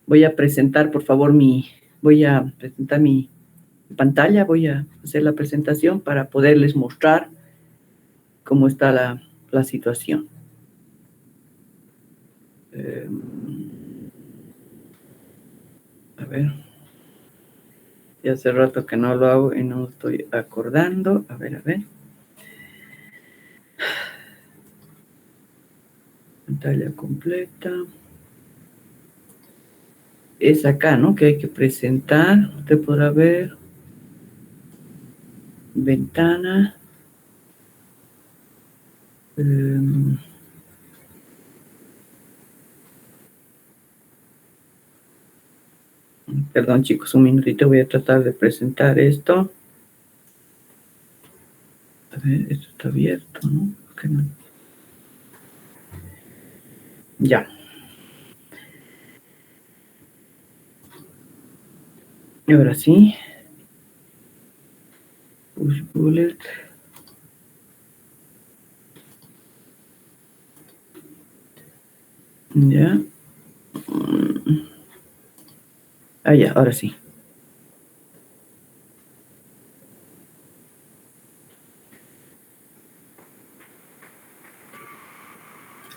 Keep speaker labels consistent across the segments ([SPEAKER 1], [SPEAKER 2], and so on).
[SPEAKER 1] Voy a presentar, por favor, voy a presentar mi pantalla, voy a hacer la presentación para poderles mostrar cómo está la situación. A ver. Ya hace rato que no lo hago y no estoy acordando. A ver, a ver. Pantalla completa. Es acá, ¿no? Que hay que presentar. Usted podrá ver. Ventana. Perdón, chicos, un minutito. Voy a tratar de presentar esto. A ver, esto está abierto, ¿no? ¿Por qué no? Ya. Y ahora sí. Push bullet. Ya. Ah, ya, ahora sí.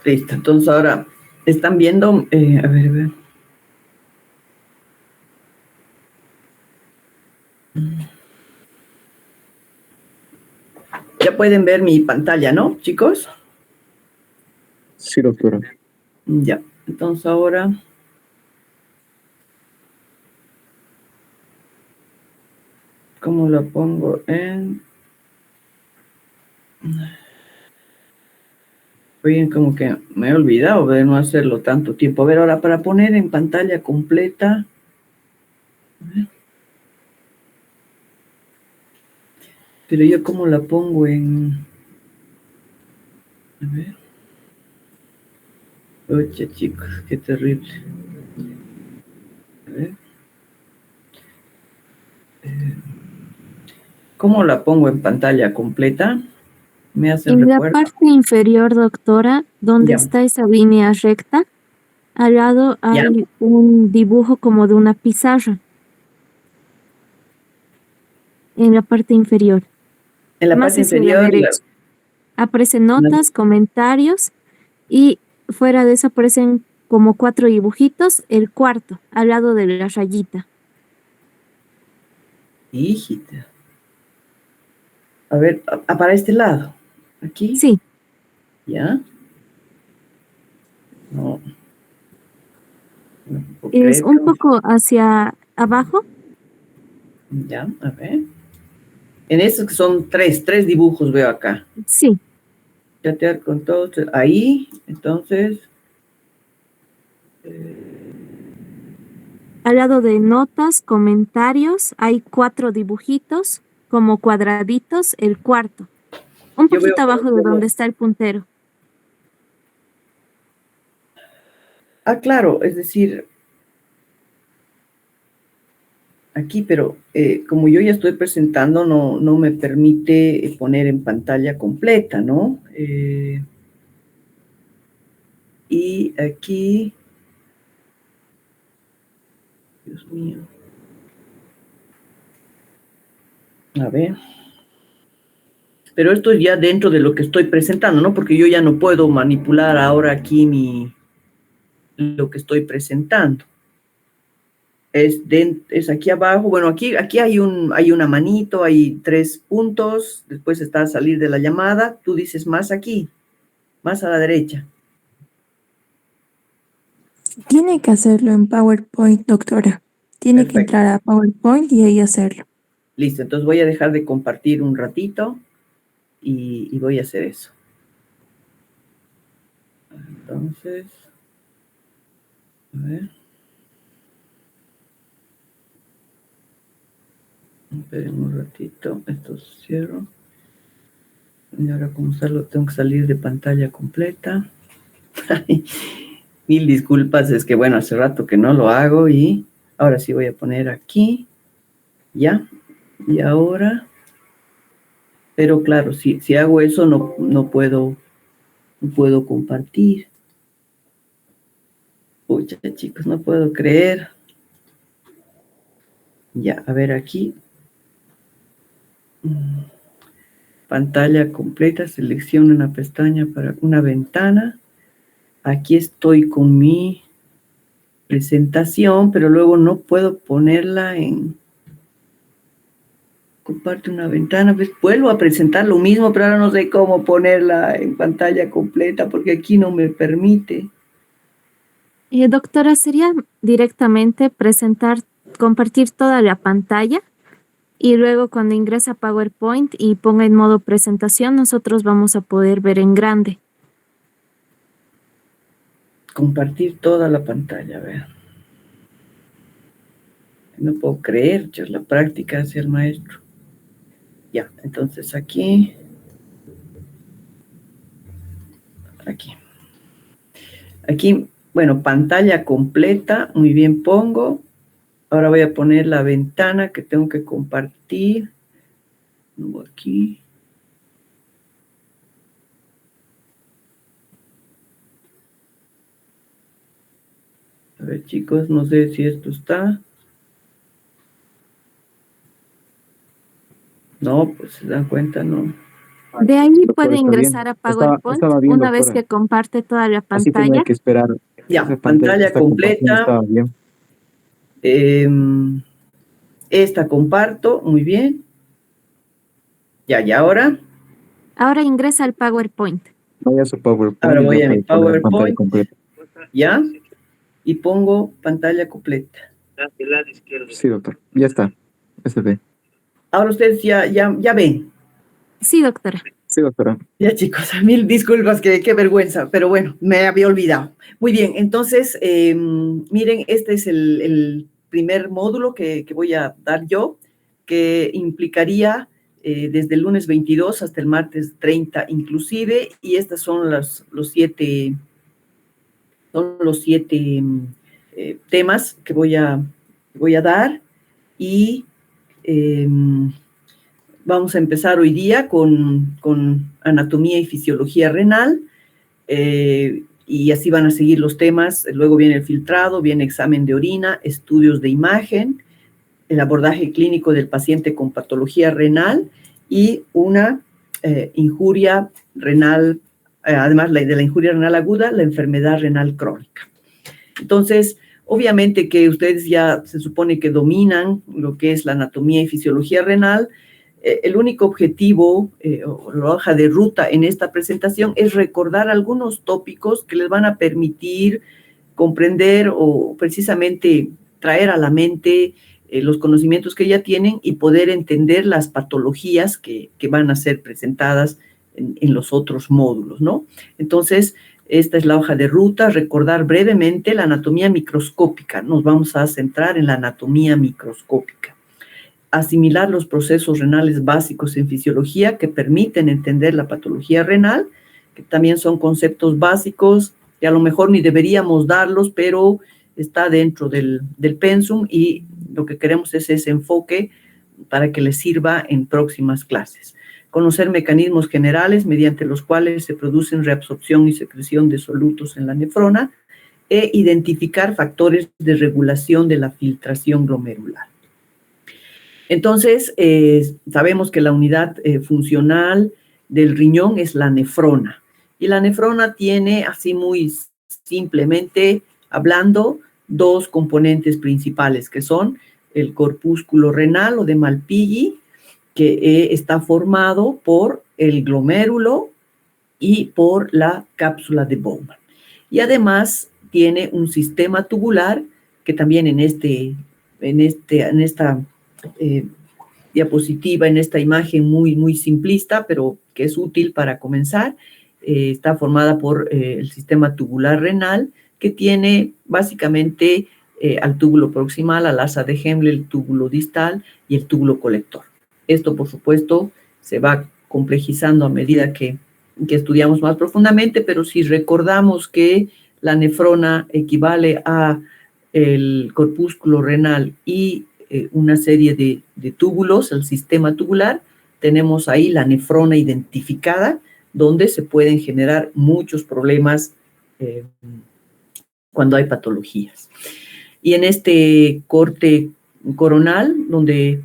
[SPEAKER 1] Listo, entonces ahora están viendo, a ver, a ver. Ya pueden ver mi pantalla, ¿no, chicos?
[SPEAKER 2] Sí, doctora.
[SPEAKER 1] Ya, entonces ahora ¿cómo lo pongo en? Oye, como que me he olvidado de no hacerlo tanto tiempo. A ver, ahora para poner en pantalla completa. A ver. Pero yo cómo la pongo en... A ver. Oye, chicos, qué terrible. A ver. ¿Cómo la pongo en pantalla completa? ¿Me hacen
[SPEAKER 3] En la
[SPEAKER 1] recuerdo?
[SPEAKER 3] parte inferior, doctora, donde
[SPEAKER 1] Ya.
[SPEAKER 3] está esa línea recta, al lado
[SPEAKER 1] Ya.
[SPEAKER 3] hay un dibujo como de una pizarra. En la parte inferior.
[SPEAKER 1] En la
[SPEAKER 3] Más
[SPEAKER 1] parte
[SPEAKER 3] hacia la
[SPEAKER 1] inferior,
[SPEAKER 3] derecha. Aparecen notas, comentarios y fuera de eso aparecen como 4 dibujitos. El cuarto, al lado de la rayita.
[SPEAKER 1] hijita. A ver, para este lado. Aquí.
[SPEAKER 3] Sí.
[SPEAKER 1] ¿Ya? No. No puedo
[SPEAKER 3] Es
[SPEAKER 1] creer.
[SPEAKER 3] un poco hacia abajo.
[SPEAKER 1] Ya, a ver. En estos que son tres dibujos veo acá.
[SPEAKER 3] Sí.
[SPEAKER 1] Chatear con todos. Ahí, entonces.
[SPEAKER 3] Al lado de notas, comentarios, hay 4 dibujitos como cuadraditos, el cuarto. Un
[SPEAKER 1] Yo veo
[SPEAKER 3] poquito abajo de donde está el puntero.
[SPEAKER 1] Ah, claro, es decir, aquí, pero como yo ya estoy presentando, no me permite poner en pantalla completa, ¿no? Y aquí, Dios mío. A ver. Pero esto es ya dentro de lo que estoy presentando, ¿no? Porque yo ya no puedo manipular ahora aquí lo que estoy presentando. Es aquí abajo. Bueno, aquí hay una manito, hay 3 puntos. Después está salir de la llamada. Tú dices más aquí, más a la derecha.
[SPEAKER 4] Tiene que hacerlo en PowerPoint, doctora. Tiene que
[SPEAKER 1] Perfecto.
[SPEAKER 4] entrar a PowerPoint y ahí hacerlo.
[SPEAKER 1] Listo, entonces voy a dejar de compartir un ratito y voy a hacer eso. Entonces, a ver. Esperen un ratito, esto cierro. Y ahora como salgo, tengo que salir de pantalla completa. Mil disculpas, es que bueno, hace rato que no lo hago y ahora sí voy a poner aquí, ya, y ahora, pero claro, si hago eso no puedo compartir, Pucha, chicos, no puedo creer. Ya, a ver aquí. Pantalla completa, selecciono una pestaña para una ventana. Aquí estoy con mi presentación, pero luego no puedo ponerla en... Comparte una ventana, pues vuelvo a presentar lo mismo, pero ahora no sé cómo ponerla en pantalla completa porque aquí no me permite.
[SPEAKER 3] Doctora, sería directamente compartir toda la pantalla y luego cuando ingresa a PowerPoint y ponga en modo presentación, nosotros vamos a poder ver en grande.
[SPEAKER 1] Compartir toda la pantalla, a ver. No puedo creer, yo la práctica hacia el maestro. Ya, entonces aquí. Aquí, bueno, pantalla completa, muy bien pongo. Ahora voy a poner la ventana que tengo que compartir. Aquí. A ver, chicos, no sé si esto está. No, pues se dan cuenta, no.
[SPEAKER 3] De ahí
[SPEAKER 2] Doctora,
[SPEAKER 3] puede
[SPEAKER 2] está bien.
[SPEAKER 3] ingresar a PowerPoint
[SPEAKER 2] Estaba bien,
[SPEAKER 3] una vez
[SPEAKER 2] doctora.
[SPEAKER 3] que comparte toda la
[SPEAKER 2] Así tenía
[SPEAKER 3] pantalla.
[SPEAKER 2] que esperar.
[SPEAKER 1] Ya,
[SPEAKER 2] Esa pantalla que
[SPEAKER 1] pantalla
[SPEAKER 2] está compartiendo
[SPEAKER 1] completa.
[SPEAKER 2] estaba bien.
[SPEAKER 1] Esta comparto, muy bien. Ya, y ahora.
[SPEAKER 3] Ahora ingresa al PowerPoint.
[SPEAKER 2] Vaya a su PowerPoint
[SPEAKER 1] Ahora
[SPEAKER 2] y ya
[SPEAKER 1] voy a mi
[SPEAKER 2] puede poner pantalla
[SPEAKER 1] PowerPoint,
[SPEAKER 2] completa.
[SPEAKER 1] ya, y pongo pantalla completa.
[SPEAKER 2] Sí, doctor. Ya está. Este ve.
[SPEAKER 1] Ahora ustedes ya ven.
[SPEAKER 3] Sí, doctora.
[SPEAKER 2] Sí, doctora.
[SPEAKER 1] Ya, chicos, mil disculpas, qué vergüenza, pero bueno, me había olvidado. Muy bien, entonces, miren, este es el primer módulo que voy a dar yo, que implicaría desde el lunes 22 hasta el martes 30 inclusive, y estos son los siete temas que voy a dar, y vamos a empezar hoy día con anatomía y fisiología renal, y así van a seguir los temas. Luego viene el filtrado, viene examen de orina, estudios de imagen, el abordaje clínico del paciente con patología renal y una injuria renal, además de la injuria renal aguda, la enfermedad renal crónica. Entonces, obviamente que ustedes ya se supone que dominan lo que es la anatomía y fisiología renal. El único objetivo o la hoja de ruta en esta presentación es recordar algunos tópicos que les van a permitir comprender o precisamente traer a la mente los conocimientos que ya tienen y poder entender las patologías que van a ser presentadas en los otros módulos, ¿no? Entonces, esta es la hoja de ruta, recordar brevemente la anatomía microscópica. Nos vamos a centrar en la anatomía microscópica. Asimilar los procesos renales básicos en fisiología que permiten entender la patología renal, que también son conceptos básicos que a lo mejor ni deberíamos darlos, pero está dentro del pensum y lo que queremos es ese enfoque para que les sirva en próximas clases. Conocer mecanismos generales mediante los cuales se producen reabsorción y secreción de solutos en la nefrona e identificar factores de regulación de la filtración glomerular. Entonces, sabemos que la unidad funcional del riñón es la nefrona. Y la nefrona tiene, así muy simplemente hablando, dos componentes principales, que son el corpúsculo renal o de Malpighi, que está formado por el glomérulo y por la cápsula de Bowman. Y además tiene un sistema tubular que también en esta diapositiva, en esta imagen muy simplista, pero que es útil para comenzar, está formada por el sistema tubular renal, que tiene básicamente al túbulo proximal, al asa de Henle, el túbulo distal y el túbulo colector. Esto, por supuesto, se va complejizando a medida que estudiamos más profundamente, pero si recordamos que la nefrona equivale a el corpúsculo renal y una serie de túbulos, el sistema tubular, tenemos ahí la nefrona identificada, donde se pueden generar muchos problemas cuando hay patologías. Y en este corte coronal, donde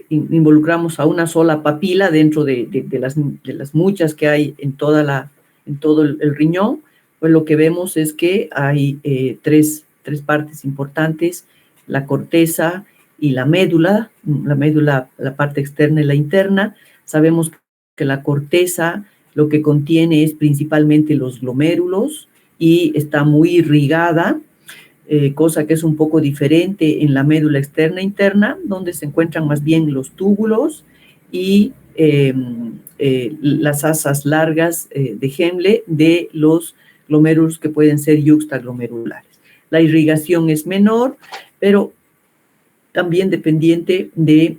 [SPEAKER 1] involucramos a una sola papila dentro de las muchas que hay en todo el riñón, pues lo que vemos es que hay tres partes importantes: la corteza y la médula, la parte externa y la interna. Sabemos que la corteza lo que contiene es principalmente los glomérulos y está muy irrigada, cosa que es un poco diferente en la médula externa e interna, donde se encuentran más bien los túbulos y las asas largas de Henle de los glomérulos que pueden ser yuxtaglomerulares. La irrigación es menor, pero también dependiente de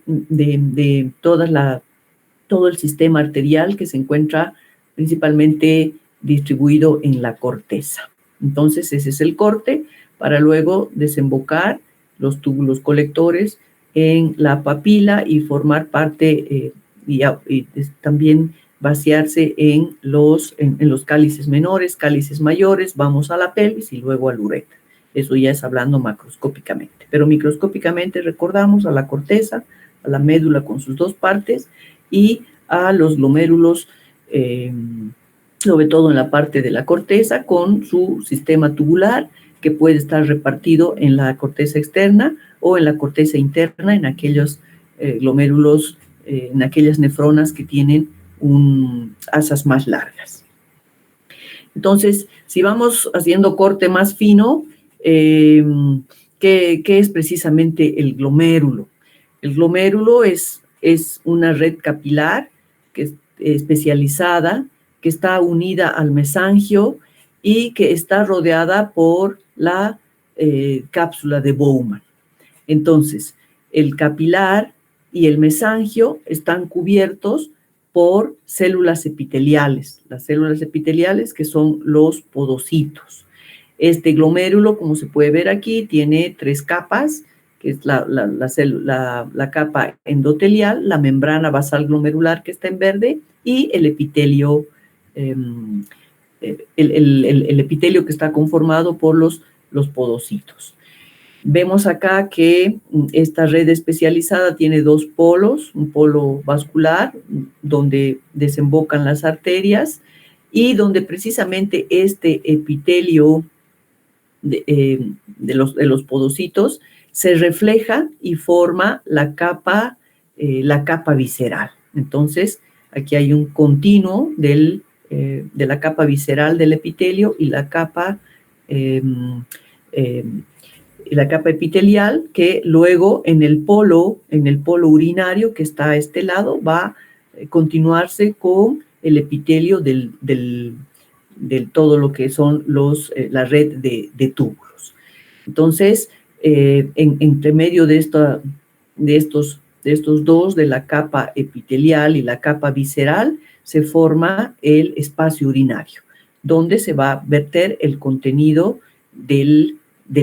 [SPEAKER 1] todo el sistema arterial que se encuentra principalmente distribuido en la corteza. Entonces, ese es el corte para luego desembocar los túbulos colectores en la papila y formar parte y también vaciarse en los cálices menores, cálices mayores, vamos a la pelvis y luego al uretra. Eso ya es hablando macroscópicamente. Pero microscópicamente recordamos a la corteza, a la médula con sus dos partes y a los glomérulos, sobre todo en la parte de la corteza, con su sistema tubular, que puede estar repartido en la corteza externa o en la corteza interna, en aquellos glomérulos, en aquellas nefronas que tienen asas más largas. Entonces, si vamos haciendo corte más fino, ¿qué es precisamente el glomérulo? El glomérulo es una red capilar que es especializada, que está unida al mesangio y que está rodeada por la cápsula de Bowman. Entonces, el capilar y el mesangio están cubiertos por células epiteliales, las células epiteliales que son los podocitos. Este glomérulo, como se puede ver aquí, tiene 3 capas, que es la capa endotelial, la membrana basal glomerular que está en verde y el epitelio, el epitelio que está conformado por los podocitos. Vemos acá que esta red especializada tiene 2 polos, un polo vascular donde desembocan las arterias y donde precisamente este epitelio de los podocitos se refleja y forma la capa visceral. Entonces, aquí hay un continuo de la capa visceral del epitelio y la capa epitelial, que luego en el polo urinario que está a este lado va a continuarse con el epitelio del todo lo que son la red de túbulos. Entonces, entre medio de estos dos, de la capa epitelial y la capa visceral, se forma el espacio urinario, donde se va a verter el contenido del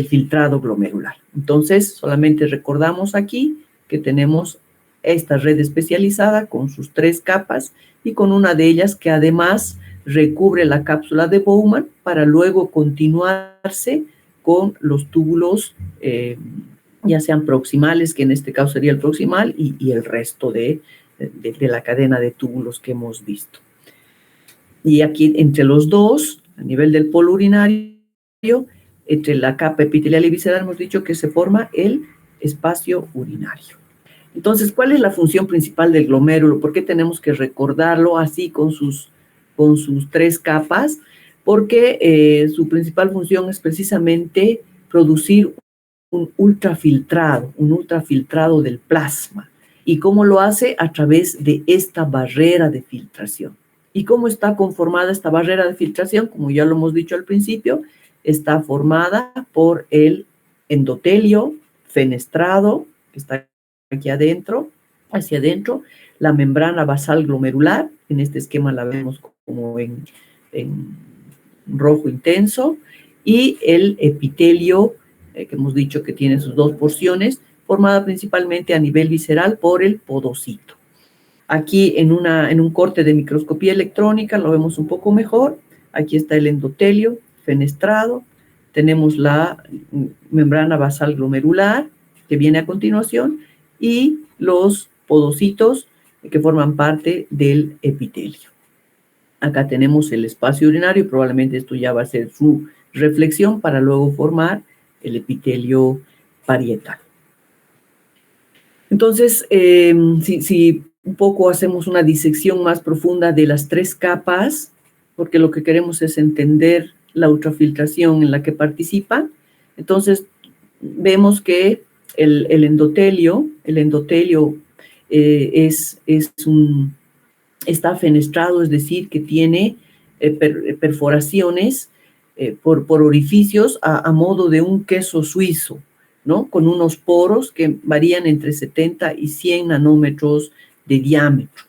[SPEAKER 1] filtrado glomerular. Entonces, solamente recordamos aquí que tenemos esta red especializada con sus 3 capas y con una de ellas que además recubre la cápsula de Bowman para luego continuarse con los túbulos, ya sean proximales, que en este caso sería el proximal, y el resto de la cadena de túbulos que hemos visto. Y aquí entre los dos, a nivel del polo urinario, entre la capa epitelial y visceral, hemos dicho que se forma el espacio urinario. Entonces, ¿cuál es la función principal del glomérulo? ¿Por qué tenemos que recordarlo así con sus 3 capas? Porque su principal función es precisamente producir un ultrafiltrado del plasma. ¿Y cómo lo hace? A través de esta barrera de filtración. ¿Y cómo está conformada esta barrera de filtración? Como ya lo hemos dicho al principio, está formada por el endotelio fenestrado, que está aquí adentro, hacia adentro, la membrana basal glomerular, en este esquema la vemos como en rojo intenso, y el epitelio, que hemos dicho que tiene sus 2 porciones, formada principalmente a nivel visceral por el podocito. Aquí en un corte de microscopía electrónica lo vemos un poco mejor. Aquí está el endotelio fenestrado, tenemos la membrana basal glomerular, que viene a continuación, y los podocitos que forman parte del epitelio. Acá tenemos el espacio urinario, probablemente esto ya va a ser su reflexión para luego formar el epitelio parietal. Entonces, si un poco hacemos una disección más profunda de las 3 capas, porque lo que queremos es entender la ultrafiltración en la que participan, entonces vemos que el endotelio está fenestrado, es decir, que tiene perforaciones por orificios a modo de un queso suizo, ¿no? Con unos poros que varían entre 70 y 100 nanómetros de diámetro.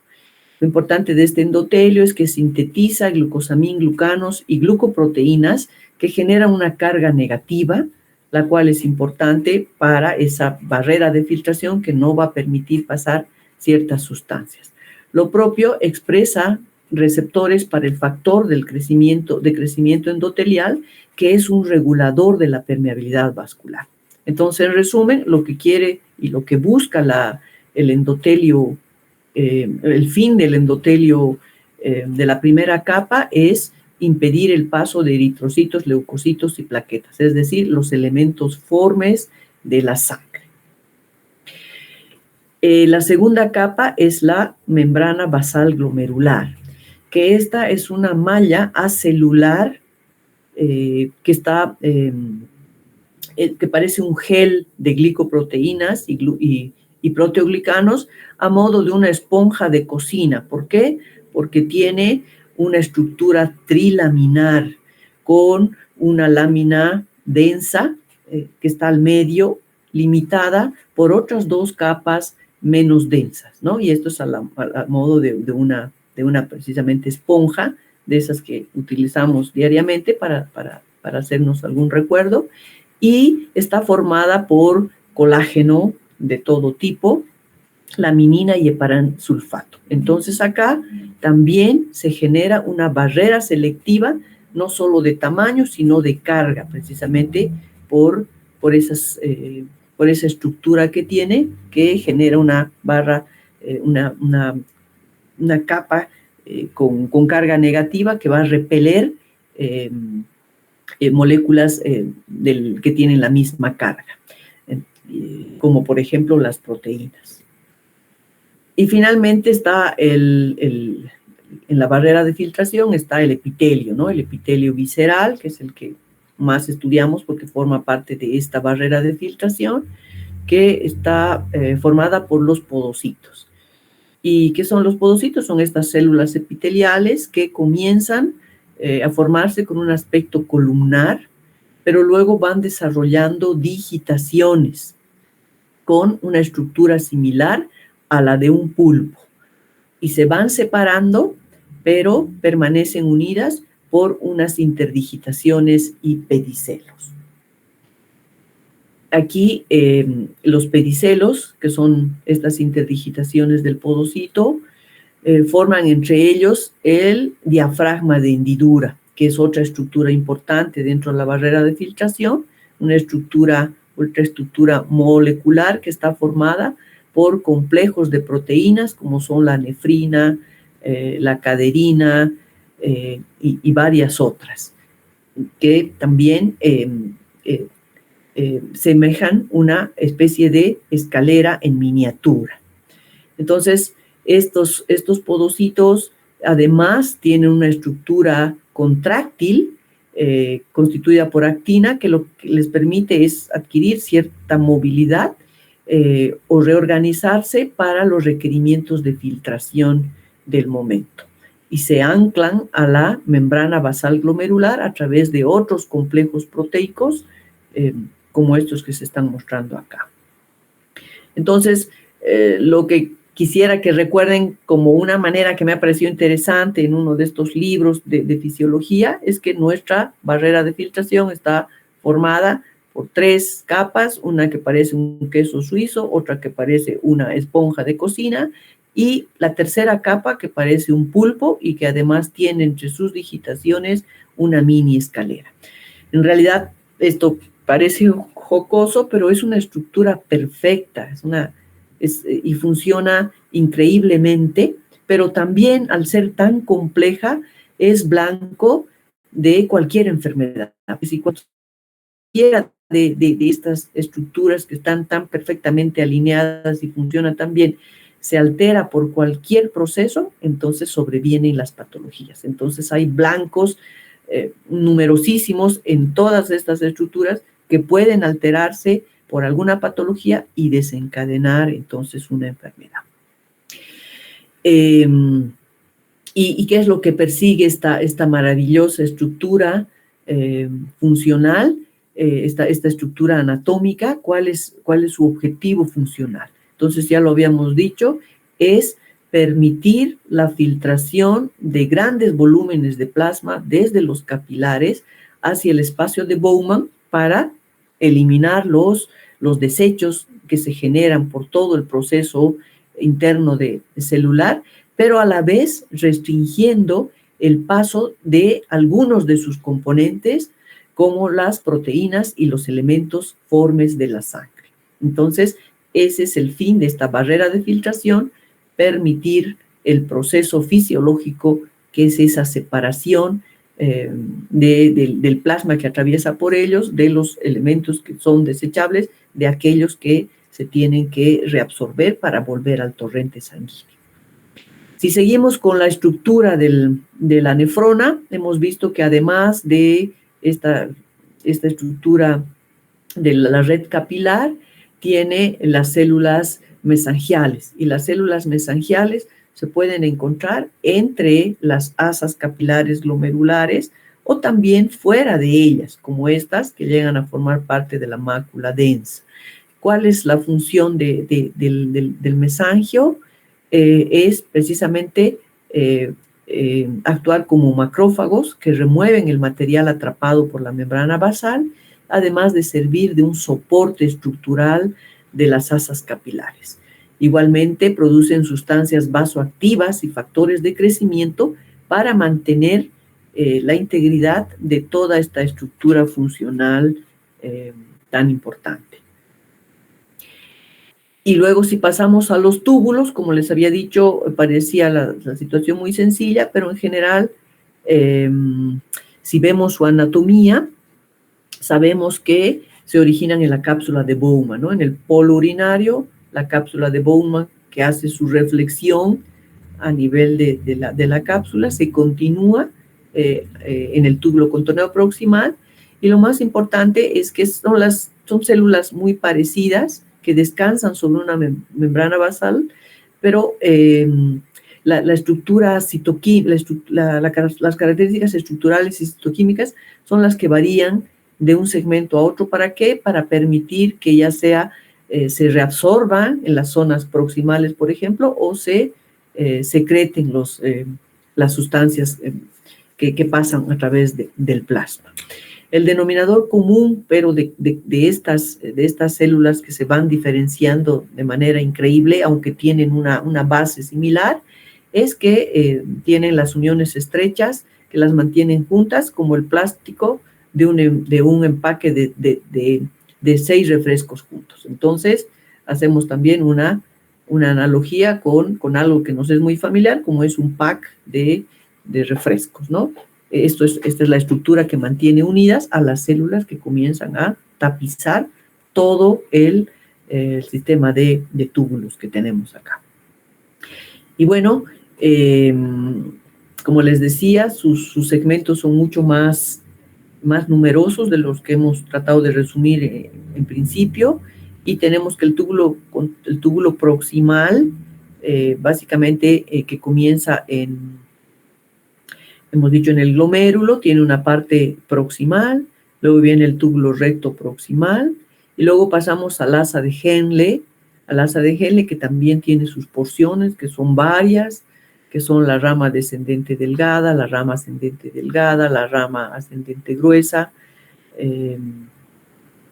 [SPEAKER 1] Lo importante de este endotelio es que sintetiza glucosaminglucanos y glucoproteínas que generan una carga negativa, la cual es importante para esa barrera de filtración que no va a permitir pasar ciertas sustancias. Lo propio expresa receptores para el factor de crecimiento endotelial, que es un regulador de la permeabilidad vascular. Entonces, en resumen, lo que quiere y lo que busca el endotelio, el fin del endotelio de la primera capa es impedir el paso de eritrocitos, leucocitos y plaquetas, es decir, los elementos formes de la sangre. La segunda capa es la membrana basal glomerular, que esta es una malla acelular que parece un gel de glicoproteínas y proteoglicanos a modo de una esponja de cocina. ¿Por qué? Porque tiene una estructura trilaminar con una lámina densa que está al medio, limitada por otras 2 capas menos densas, ¿no? Y esto es a modo de una precisamente esponja, de esas que utilizamos diariamente para hacernos algún recuerdo, y está formada por colágeno de todo tipo, laminina y heparan sulfato. Entonces acá también se genera una barrera selectiva, no solo de tamaño, sino de carga, precisamente por esa estructura que tiene, que genera una barra, una capa con carga negativa que va a repeler moléculas que tienen la misma carga, como por ejemplo las proteínas. Y finalmente está en la barrera de filtración está el epitelio, ¿no? El epitelio visceral, que es el que más estudiamos porque forma parte de esta barrera de filtración, que está formada por los podocitos. ¿Y qué son los podocitos? Son estas células epiteliales que comienzan a formarse con un aspecto columnar, pero luego van desarrollando digitaciones con una estructura similar a la de un pulpo. Y se van separando, pero permanecen unidas por unas interdigitaciones y pedicelos. Aquí los pedicelos, que son estas interdigitaciones del podocito, forman entre ellos el diafragma de hendidura, que es otra estructura importante dentro de la barrera de filtración, una ultraestructura molecular que está formada por complejos de proteínas como son la nefrina, la caderina y varias otras, que también semejan una especie de escalera en miniatura. Entonces, estos podocitos además tienen una estructura contráctil constituida por actina, que lo que les permite es adquirir cierta movilidad o reorganizarse para los requerimientos de filtración del momento. Y se anclan a la membrana basal glomerular a través de otros complejos proteicos como estos que se están mostrando acá. Entonces, lo que quisiera que recuerden como una manera que me ha parecido interesante en uno de estos libros de fisiología es que nuestra barrera de filtración está formada por 3 capas, una que parece un queso suizo, otra que parece una esponja de cocina y la tercera capa que parece un pulpo y que además tiene entre sus digitaciones una mini escalera. En realidad, Esto parece jocoso, pero es una estructura perfecta, y funciona increíblemente, pero también al ser tan compleja es blanco de cualquier enfermedad. Si cualquiera de estas estructuras que están tan perfectamente alineadas y funcionan tan bien se altera por cualquier proceso, entonces sobrevienen las patologías. Entonces hay blancos numerosísimos en todas estas estructuras que pueden alterarse por alguna patología y desencadenar entonces una enfermedad. ¿Y qué es lo que persigue esta maravillosa estructura funcional, esta estructura anatómica? ¿Cuál es su objetivo funcional? Entonces, ya lo habíamos dicho, es permitir la filtración de grandes volúmenes de plasma desde los capilares hacia el espacio de Bowman para eliminar los desechos que se generan por todo el proceso interno celular, pero a la vez restringiendo el paso de algunos de sus componentes, como las proteínas y los elementos formes de la sangre. Entonces, ese es el fin de esta barrera de filtración, permitir el proceso fisiológico, que es esa separación del plasma que atraviesa por ellos, de los elementos que son desechables, de aquellos que se tienen que reabsorber para volver al torrente sanguíneo. Si seguimos con la estructura de la nefrona, hemos visto que además de esta estructura de la red capilar, tiene las células mesangiales, y las células mesangiales se pueden encontrar entre las asas capilares glomerulares o también fuera de ellas, como estas que llegan a formar parte de la mácula densa. ¿Cuál es la función del mesangio? Es precisamente actuar como macrófagos que remueven el material atrapado por la membrana basal, además de servir de un soporte estructural de las asas capilares. Igualmente producen sustancias vasoactivas y factores de crecimiento para mantener la integridad de toda esta estructura funcional tan importante. Y luego, si pasamos a los túbulos, como les había dicho, parecía la situación muy sencilla, pero en general, si vemos su anatomía, sabemos que se originan en la cápsula de Bowman, ¿no? En el polo urinario, la cápsula de Bowman, que hace su reflexión a nivel de la cápsula, se continúa en el túbulo contorneo proximal, y lo más importante es que son células muy parecidas, que descansan sobre una membrana basal, pero la estructura citoquímica, las características estructurales y citoquímicas son las que varían de un segmento a otro. ¿Para qué? Para permitir que ya sea se reabsorban en las zonas proximales, por ejemplo, o se secreten las sustancias que pasan a través del plasma. El denominador común, pero de estas células que se van diferenciando de manera increíble, aunque tienen una base similar, es que tienen las uniones estrechas que las mantienen juntas, como el plástico de un empaque de 6 refrescos juntos. Entonces, hacemos también una analogía con algo que nos es muy familiar, como es un pack de refrescos, ¿no? Esta es la estructura que mantiene unidas a las células que comienzan a tapizar todo el sistema de túbulos que tenemos acá. Y bueno, como les decía, sus segmentos son mucho más numerosos de los que hemos tratado de resumir en principio, y tenemos que el túbulo proximal, básicamente que comienza hemos dicho en el glomérulo, tiene una parte proximal, luego viene el túbulo recto proximal, y luego pasamos al asa de Henle, que también tiene sus porciones, que son varias, que son la rama descendente delgada, la rama ascendente delgada, la rama ascendente gruesa,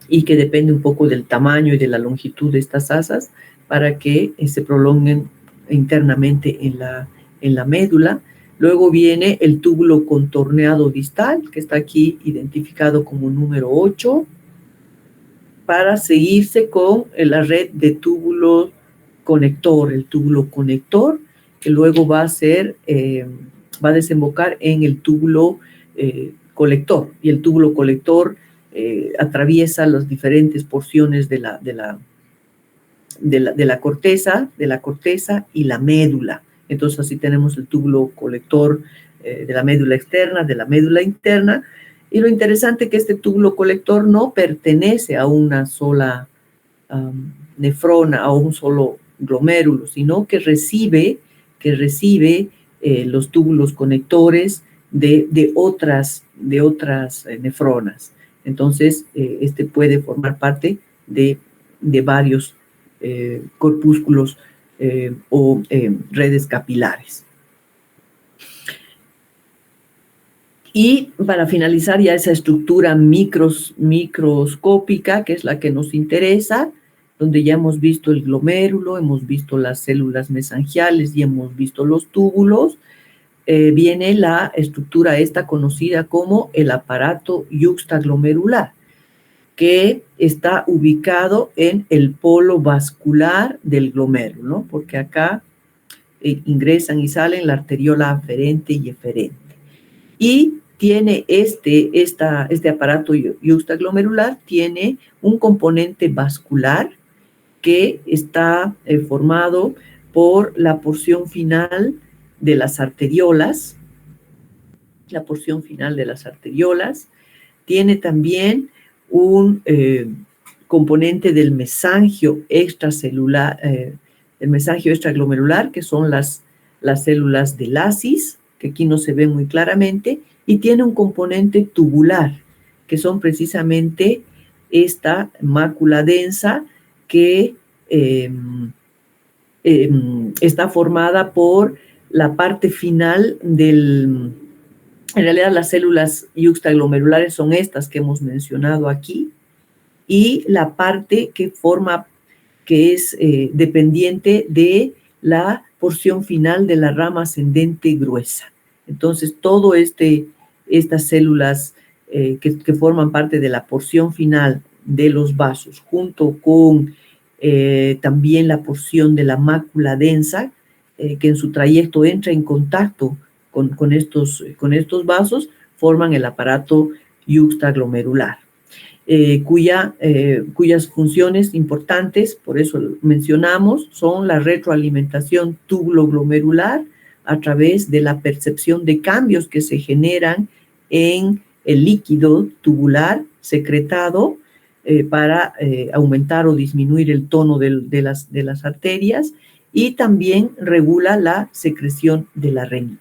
[SPEAKER 1] y que depende un poco del tamaño y de la longitud de estas asas para que se prolonguen internamente en la médula. Luego viene el túbulo contorneado distal, que está aquí identificado como número 8, para seguirse con la red de túbulo conector, el túbulo conector, que luego va a desembocar en el túbulo colector, y el túbulo colector atraviesa las diferentes porciones de la corteza y la médula. Entonces así tenemos el túbulo colector de la médula externa, de la médula interna, y lo interesante es que este túbulo colector no pertenece a una sola nefrona, a un solo glomérulo, sino que recibe los túbulos conectores de otras nefronas. Entonces, este puede formar parte de varios corpúsculos o redes capilares. Y para finalizar ya esa estructura microscópica, que es la que nos interesa, donde ya hemos visto el glomérulo, hemos visto las células mesangiales y hemos visto los túbulos, viene la estructura esta conocida como el aparato yuxtaglomerular, que está ubicado en el polo vascular del glomérulo, ¿no? Porque acá ingresan y salen la arteriola aferente y eferente. Y tiene este aparato yuxtaglomerular, tiene un componente vascular que está formado por la porción final de las arteriolas, tiene también un componente del mesangio extracelular, el mesangio extraglomerular, que son las células de Lassis, que aquí no se ven muy claramente, y tiene un componente tubular, que son precisamente esta mácula densa que está formada por la parte final en realidad las células yuxtaglomerulares son estas que hemos mencionado aquí, y la parte que es dependiente de la porción final de la rama ascendente gruesa. Entonces, todo estas células que forman parte de la porción final de los vasos, junto con también la porción de la mácula densa, que en su trayecto entra en contacto con estos vasos, forman el aparato yuxtaglomerular, cuyas funciones importantes, por eso mencionamos, son la retroalimentación túbulo-glomerular a través de la percepción de cambios que se generan en el líquido tubular secretado para aumentar o disminuir el tono de las arterias, y también regula la secreción de la renina.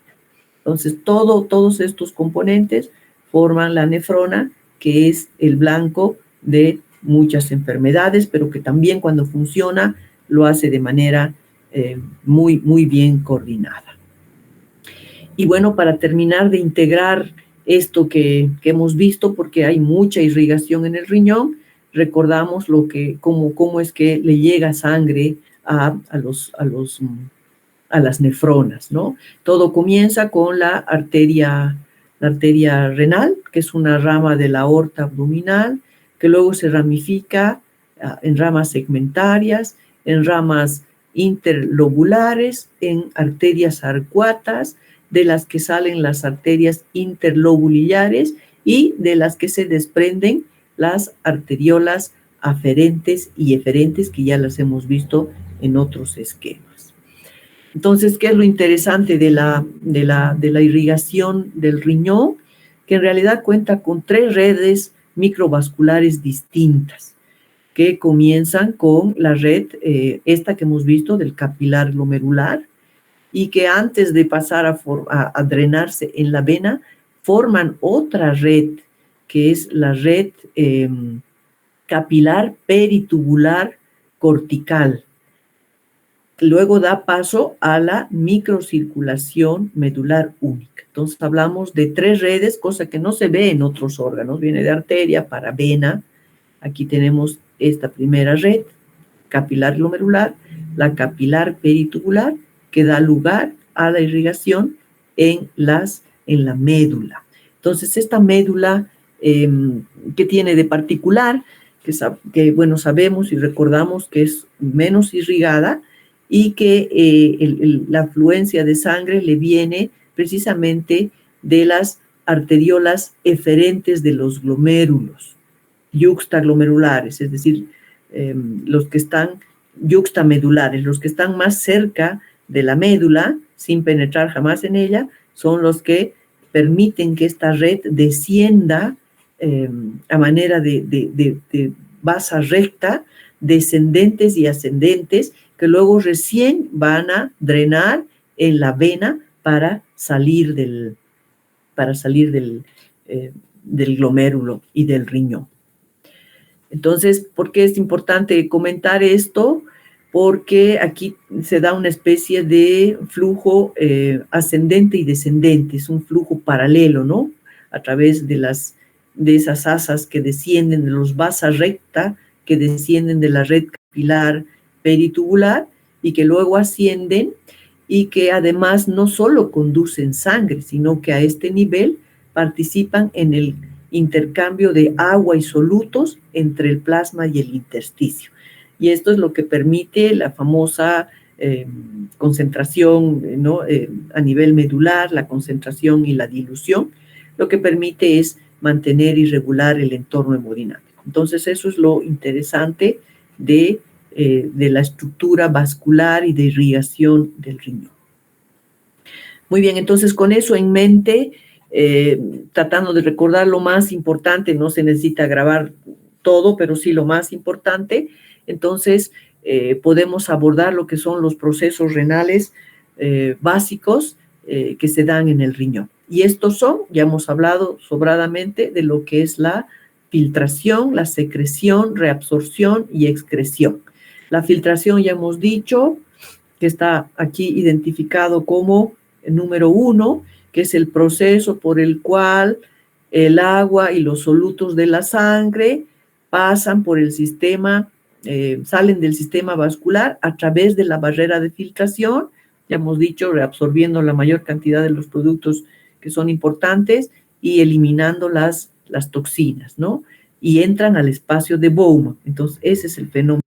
[SPEAKER 1] Entonces, todos estos componentes forman la nefrona, que es el blanco de muchas enfermedades, pero que también cuando funciona lo hace de manera muy, muy bien coordinada. Y bueno, para terminar de integrar esto que hemos visto, porque hay mucha irrigación en el riñón, recordamos cómo es que le llega sangre a las nefronas, ¿no? Todo comienza con la arteria renal, que es una rama de la aorta abdominal, que luego se ramifica en ramas segmentarias, en ramas interlobulares, en arterias arcuatas, de las que salen las arterias interlobulillares y de las que se desprenden las arteriolas aferentes y eferentes, que ya las hemos visto en otros esquemas. Entonces, ¿qué es lo interesante de la irrigación del riñón? Que en realidad cuenta con 3 redes microvasculares distintas, que comienzan con la red, esta que hemos visto del capilar glomerular, y que antes de pasar a drenarse en la vena, forman otra red, que es la red capilar peritubular cortical. Luego da paso a la microcirculación medular única. Entonces hablamos de 3 redes, cosa que no se ve en otros órganos. Viene de arteria para vena. Aquí tenemos esta primera red, capilar glomerular, la capilar peritubular, que da lugar a la irrigación, en la médula. Entonces, esta médula, ¿qué tiene de particular? Que, bueno, sabemos y recordamos que es menos irrigada y que la afluencia de sangre le viene precisamente de las arteriolas eferentes de los glomérulos, yuxtaglomerulares, es decir, los que están yuxtamedulares, los que están más cerca de la médula, sin penetrar jamás en ella, son los que permiten que esta red descienda a manera de basa recta, descendentes y ascendentes, que luego recién van a drenar en la vena para salir del glomérulo y del riñón. Entonces, ¿por qué es importante comentar esto? Porque aquí se da una especie de flujo ascendente y descendente, es un flujo paralelo, ¿no? A través de esas asas que descienden de los vasa recta, que descienden de la red capilar peritubular y que luego ascienden y que además no solo conducen sangre, sino que a este nivel participan en el intercambio de agua y solutos entre el plasma y el intersticio. Y esto es lo que permite la famosa concentración, ¿no? A nivel medular, la concentración y la dilución, lo que permite es mantener y regular el entorno hemodinámico. Entonces, eso es lo interesante de la estructura vascular y de irrigación del riñón. Muy bien, entonces con eso en mente, tratando de recordar lo más importante, no se necesita grabar todo, pero sí lo más importante, entonces podemos abordar lo que son los procesos renales básicos que se dan en el riñón. Y estos son, ya hemos hablado sobradamente de lo que es la filtración, la secreción, reabsorción y excreción. La filtración ya hemos dicho que está aquí identificado como el número 1, que es el proceso por el cual el agua y los solutos de la sangre pasan por el sistema, salen del sistema vascular a través de la barrera de filtración, ya hemos dicho, reabsorbiendo la mayor cantidad de los productos que son importantes y eliminando las toxinas, ¿no? Y entran al espacio de Bowman. Entonces, ese es el fenómeno